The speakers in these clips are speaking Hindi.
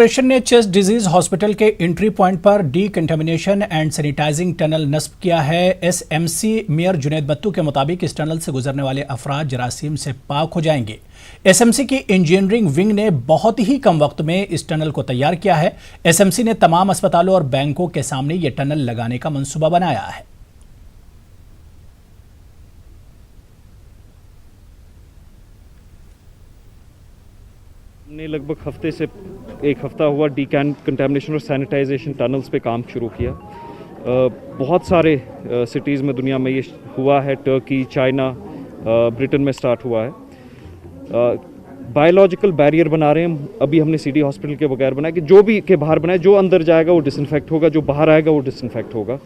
कॉर्पोरेशन ने चेस्ट डिजीज हॉस्पिटल के एंट्री पॉइंट पर डीकंटामिनेशन एंड सैनिटाइजिंग टनल नस्ब किया है। एसएमसी मेयर जुनैद बट्टू के मुताबिक इस टनल से गुजरने वाले अफराद जरासीम से पाक हो जाएंगे। एसएमसी की इंजीनियरिंग विंग ने बहुत ही कम वक्त में इस टनल को तैयार किया है। एसएमसी ने तमाम अस्पतालों और बैंकों के सामने ये टनल लगाने का मंसूबा बनाया है। हमने लगभग हफ्ते से एक हफ्ता हुआ कंटामिनेशन और सैनिटाइजेशन टनल्स पे काम शुरू किया। बहुत सारे सिटीज़ में दुनिया में ये हुआ है, टर्की, चाइना, ब्रिटेन में स्टार्ट हुआ है। बायोलॉजिकल बैरियर बना रहे हैं। अभी हमने सिटी हॉस्पिटल के बगैर बनाया कि जो भी के बाहर बनाए, जो अंदर जाएगा वो डिसइंफेक्ट होगा, जो बाहर आएगा वो डिसइंफेक्ट होगा।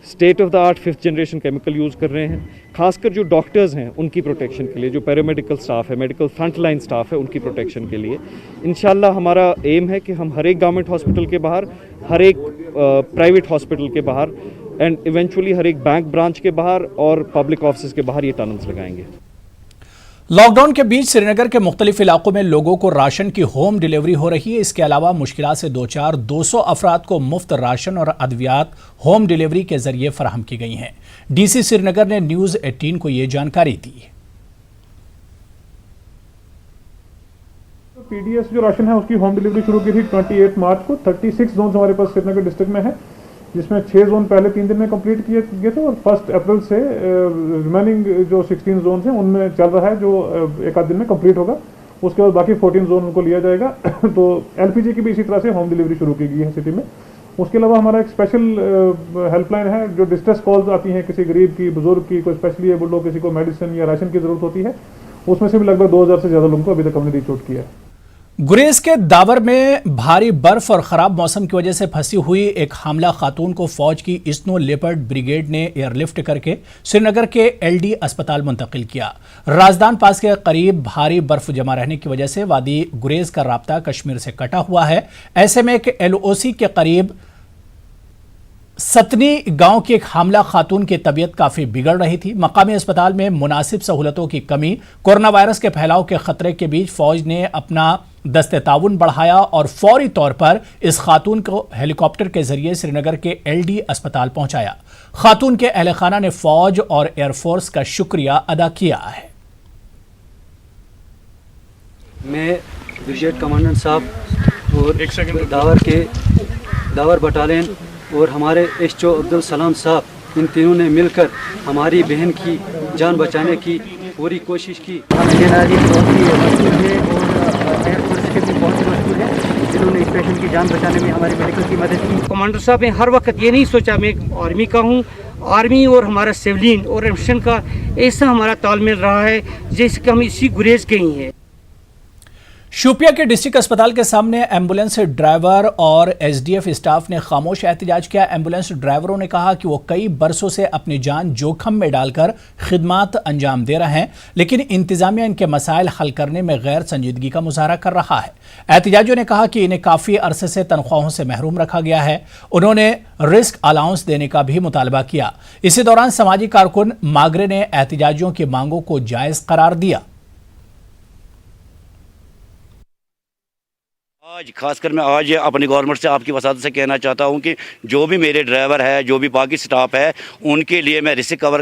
State of the art 5th generation chemical use कर रहे हैं। खासकर जो डॉक्टर्स हैं उनकी प्रोटेक्शन के लिए, जो पैरामेडिकल स्टाफ है, मेडिकल फ्रंट लाइन स्टाफ है, उनकी प्रोटेक्शन के लिए इंशाल्लाह हमारा एम है कि हम हर एक गवर्नमेंट हॉस्पिटल के बाहर, हर एक प्राइवेट हॉस्पिटल के बाहर एंड इवेंचुअली हर एक बैंक ब्रांच के बाहर और पब्लिक ऑफिस के बाहर ये टनल्स लगाएंगे। लॉकडाउन के बीच श्रीनगर के मुख्तलिफ इलाकों में लोगों को राशन की होम डिलीवरी हो रही है। इसके अलावा मुश्किलात से दो चार 200 अफराद को मुफ्त राशन और अद्वियात होम डिलीवरी के जरिए फराहम की गई हैं। डीसी श्रीनगर ने न्यूज़ 18 को ये जानकारी दी। पीडीएस जो राशन है उसकी होम डिलीवरी शुरू की थी 28 मार्च को। 36 जोन हमारे पास श्रीनगर डिस्ट्रिक्ट में है, जिसमें 6 जोन पहले 3 दिन में कंप्लीट किए गए थे और 1 अप्रैल से रिमेनिंग जो 16 जोन हैं उनमें चल रहा है, जो एक आध दिन में कंप्लीट होगा। उसके बाद बाकी 14 जोन उनको लिया जाएगा। तो एलपीजी की भी इसी तरह से होम डिलीवरी शुरू की गई है सिटी में। उसके अलावा हमारा एक स्पेशल हेल्पलाइन है, जो डिस्ट्रेस कॉल्स आती हैं किसी गरीब की, बुजुर्ग की, कोई स्पेशली एबल्ड लोग, किसी को मेडिसिन या राशन की जरूरत होती है, उसमें से भी लगभग 2000 से ज़्यादा लोगों को अभी तक हमने रीच आउट किया है। गुरेज के दावर में भारी बर्फ और खराब मौसम की वजह से फंसी हुई एक हामला खातून को फौज की स्नो लेपर्ड ब्रिगेड ने एयरलिफ्ट करके श्रीनगर के एलडी अस्पताल मुंतकिल किया। राजदान पास के करीब भारी बर्फ जमा रहने की वजह से वादी गुरेज का राब्ता कश्मीर से कटा हुआ है। ऐसे में एक एलओसी के करीब सतनी गांव की एक हामला खातून की तबीयत काफी बिगड़ रही थी। मकामी अस्पताल में मुनासिब सहूलतों की कमी, कोरोना वायरस के फैलाव के खतरे के बीच फौज ने अपना दस्ते ताउन बढ़ाया और फौरी तौर पर इस खातून को हेलीकॉप्टर के जरिए श्रीनगर के एलडी अस्पताल पहुंचाया। खातून के अहले खाना ने फौज और एयरफोर्स का शुक्रिया अदा किया है। मैं ब्रिगेड कमांडेंट साहब और दावर बटालियन और हमारे एसओ अब्दुल सलाम साहब, इन तीनों ने मिलकर हमारी बहन की जान बचाने की पूरी कोशिश की। जिन्होंने इस पेशेंट की जान बचाने में हमारी मेडिकल की मदद की। कमांडर साहब ने हर वक्त ये नहीं सोचा मैं आर्मी का हूँ, आर्मी और हमारा सिविलियन और मिशन का ऐसा हमारा तालमेल रहा है जैसे कि हम इसी गुरेज के ही हैं। शोपिया के डिस्ट्रिक्ट अस्पताल के सामने एम्बुलेंस ड्राइवर और एसडीएफ स्टाफ ने खामोश एहतजाज किया। एम्बुलेंस ड्राइवरों ने कहा कि वो कई बरसों से अपनी जान जोखम में डालकर खिदमात अंजाम दे रहे हैं, लेकिन इंतजामिया इनके मसाइल हल करने में गैर संजीदगी का मुजाहरा कर रहा है। एहतजाजियों ने कहा कि इन्हें काफी अरसे से तनख्वाहों से महरूम रखा गया है। उन्होंने रिस्क अलाउंस देने का भी मुतालबा किया। इसी दौरान समाजी कारकुन मागरे ने एहतजाजियों की मांगों को जायज करार दिया। आज खासकर मैं आज अपनी गवर्नमेंट से आपकी वसात से कहना चाहता हूं कि जो भी मेरे ड्राइवर है, जो भी बाकी स्टाफ है, उनके लिए मैं रिस्क कवर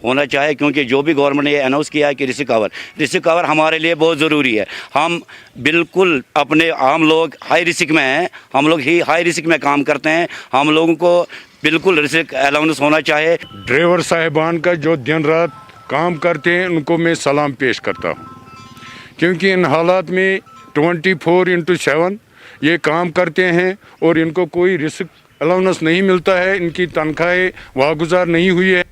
होना चाहे, क्योंकि जो भी गवर्नमेंट ने ये अनाउंस किया है कि रिस्क कवर हमारे लिए बहुत ज़रूरी है। हम बिल्कुल अपने आम लोग हाई रिस्क में हैं, हम लोग ही हाई रिस्क में काम करते हैं, हम लोगों को बिल्कुल रिस्क अलाउंस होना चाहिए। ड्राइवर साहिबान का जो दिन रात काम करते हैं उनको मैं सलाम पेश करता हूँ, क्योंकि इन हालात में 24/7 ये काम करते हैं और इनको कोई रिस्क अलाउंस नहीं मिलता है, इनकी तनख्वाहें वागुजार नहीं हुई है।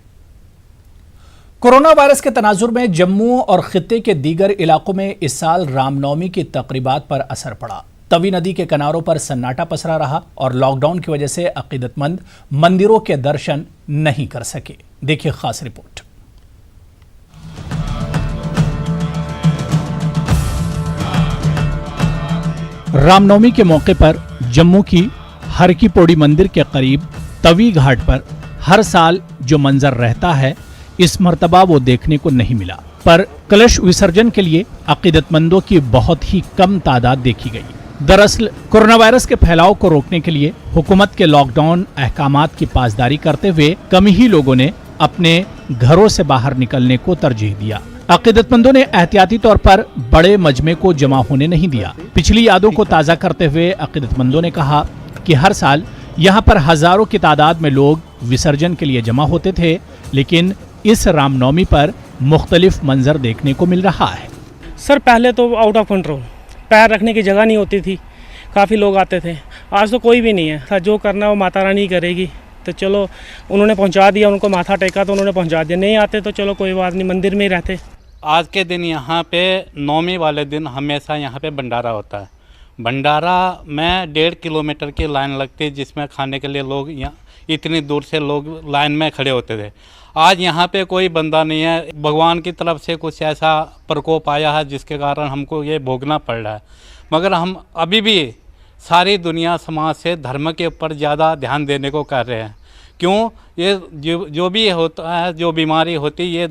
कोरोना वायरस के तनाजुर में जम्मू और खित्ते के दीगर इलाकों में इस साल रामनवमी की तकरीबात पर असर पड़ा। तवी नदी के किनारों पर सन्नाटा पसरा रहा और लॉकडाउन की वजह से अकीदतमंद मंदिरों के दर्शन नहीं कर सके। देखिए खास रिपोर्ट। रामनवमी के मौके पर जम्मू की हर की पौड़ी मंदिर के करीब तवी घाट पर हर साल जो मंजर रहता है, इस मर्तबा वो देखने को नहीं मिला। पर कलश विसर्जन के लिए अकीदतमंदों की बहुत ही कम तादाद देखी गई। दरअसल कोरोना वायरस के फैलाव को रोकने के लिए हुकूमत के लॉकडाउन अहकामात की पासदारी करते हुए कम ही लोगों ने अपने घरों से बाहर निकलने को तरजीह दिया। अकीदतमंदों ने एहतियाती तौर पर बड़े मजमे को जमा होने नहीं दिया। पिछली यादों को ताज़ा करते हुए अकीदतमंदों ने कहा कि हर साल यहाँ पर हजारों की तादाद में लोग विसर्जन के लिए जमा होते थे, लेकिन इस रामनवमी पर मुख्तलिफ मंजर देखने को मिल रहा है। सर पहले तो आउट ऑफ कंट्रोल, पैर रखने की जगह नहीं होती थी, काफ़ी लोग आते थे। आज तो कोई भी नहीं है। जो करना है वो माता रानी करेगी, तो चलो उन्होंने पहुंचा दिया, उनको माथा टेका तो उन्होंने पहुंचा दिया। नहीं आते तो चलो कोई बात नहीं, मंदिर में ही रहते। आज के दिन यहाँ पे नौमी वाले दिन हमेशा यहाँ पे भंडारा होता है। भंडारा में 1.5 किलोमीटर की लाइन लगती है, जिसमें खाने के लिए लोग यहाँ इतनी दूर से लोग लाइन में खड़े होते थे। आज यहाँ पे कोई बंदा नहीं है। भगवान की तरफ से कुछ ऐसा प्रकोप आया है जिसके कारण हमको ये भोगना पड़ रहा है, मगर हम अभी भी सारी दुनिया समाज से धर्म के ऊपर ज़्यादा ध्यान देने को कर रहे हैं। क्यों? ये जो भी होता है, जो बीमारी होती है, ये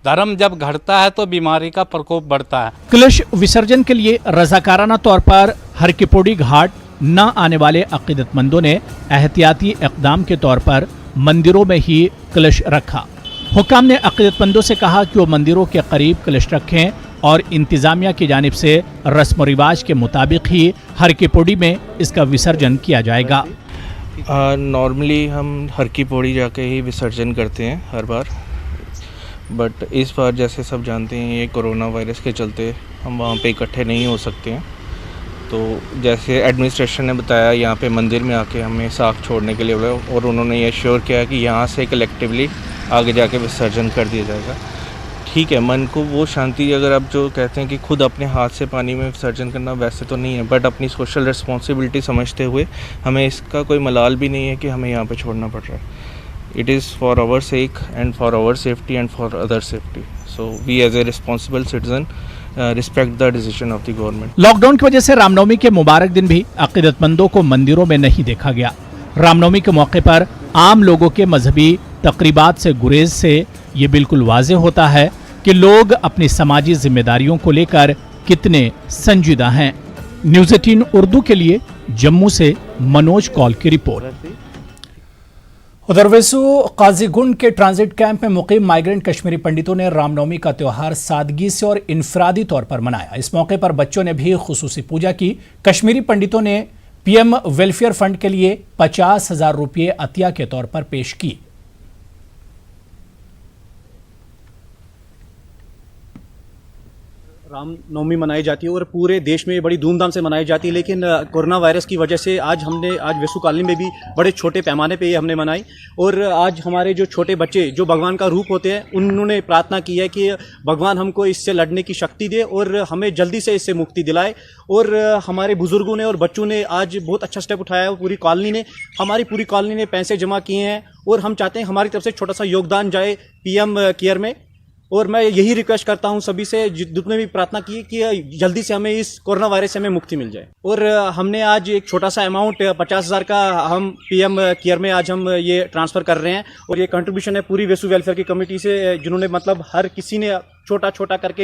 धर्म जब घटता है तो बीमारी का प्रकोप बढ़ता है। कलश विसर्जन के लिए रजाकाराना तौर पर हरकिपोड़ी घाट न आने वाले अकीदतमंदों ने एहतियाती इक़दाम के तौर पर मंदिरों में ही कलश रखा। हुक्काम ने अकीदतमंदों से कहा कि वो मंदिरों के करीब कलश रखें और इंतजामिया की जानिब से रस्म रिवाज के मुताबिक ही हरकिपोड़ी में इसका विसर्जन किया जाएगा। नॉर्मली हम हरकिपोड़ी जाके ही विसर्जन करते हैं हर बार, बट इस बार जैसे सब जानते हैं ये कोरोना वायरस के चलते हम वहाँ पे इकट्ठे नहीं हो सकते हैं। तो जैसे एडमिनिस्ट्रेशन ने बताया यहाँ पे मंदिर में आके हमें साख छोड़ने के लिए बोला, और उन्होंने ये श्योर किया कि यहाँ से कलेक्टिवली आगे जाके विसर्जन कर दिया जाएगा। ठीक है, मन को वो शांति, अगर आप जो कहते हैं कि खुद अपने हाथ से पानी में विसर्जन करना वैसे तो नहीं है, बट अपनी सोशल रिस्पॉन्सिबिलिटी समझते हुए हमें इसका कोई मलाल भी नहीं है कि हमें यहाँ पे छोड़ना पड़ रहा है। It is for our sake and for our safety and for other safety. So we as a responsible citizen respect the decision of the government. Lockdown की वजह से रामनवमी के मुबारक दिन भी अकीदतमंदों को मंदिरों में नहीं देखा गया। रामनवमी के मौके पर आम लोगों के मजहबी तकरीबात से गुरेज से ये बिल्कुल वाज़ेह होता है कि लोग अपनी समाजी जिम्मेदारियों को लेकर कितने संजीदा हैं। न्यूज़ 18 उर्दू के लिए जम्मू से मनोज कौल की रिपोर्ट। उधर वेसू काजीगुंड के ट्रांजिट कैंप में मुकीम माइग्रेंट कश्मीरी पंडितों ने रामनवमी का त्यौहार सादगी से और इनफरादी तौर पर मनाया। इस मौके पर बच्चों ने भी खुसूसी पूजा की। कश्मीरी पंडितों ने पीएम वेलफेयर फंड के लिए 50,000 रुपये अतिया के तौर पर पेश किए। रामनवमी मनाई जाती है और पूरे देश में बड़ी धूमधाम से मनाई जाती है, लेकिन कोरोना वायरस की वजह से आज वेसू कॉलोनी में भी बड़े छोटे पैमाने पे ये हमने मनाई। और आज हमारे जो छोटे बच्चे जो भगवान का रूप होते हैं, उन्होंने प्रार्थना की है कि भगवान हमको इससे लड़ने की शक्ति दे और हमें जल्दी से इससे मुक्ति दिलाए। और हमारे बुजुर्गों ने और बच्चों ने आज बहुत अच्छा स्टेप उठाया। पूरी कॉलोनी ने, हमारी पूरी कॉलोनी ने पैसे जमा किए हैं और हम चाहते हैं हमारी तरफ से छोटा सा योगदान जाए पीएम केयर में। और मैं यही रिक्वेस्ट करता हूं सभी से, जितने भी प्रार्थना की कि जल्दी से हमें इस कोरोना वायरस से हमें मुक्ति मिल जाए। और हमने आज एक छोटा सा अमाउंट 50,000 का हम पीएम केयर में आज हम ये ट्रांसफ़र कर रहे हैं। और ये कंट्रीब्यूशन है पूरी वेसू वेलफेयर की कमेटी से, जिन्होंने मतलब हर किसी ने छोटा छोटा करके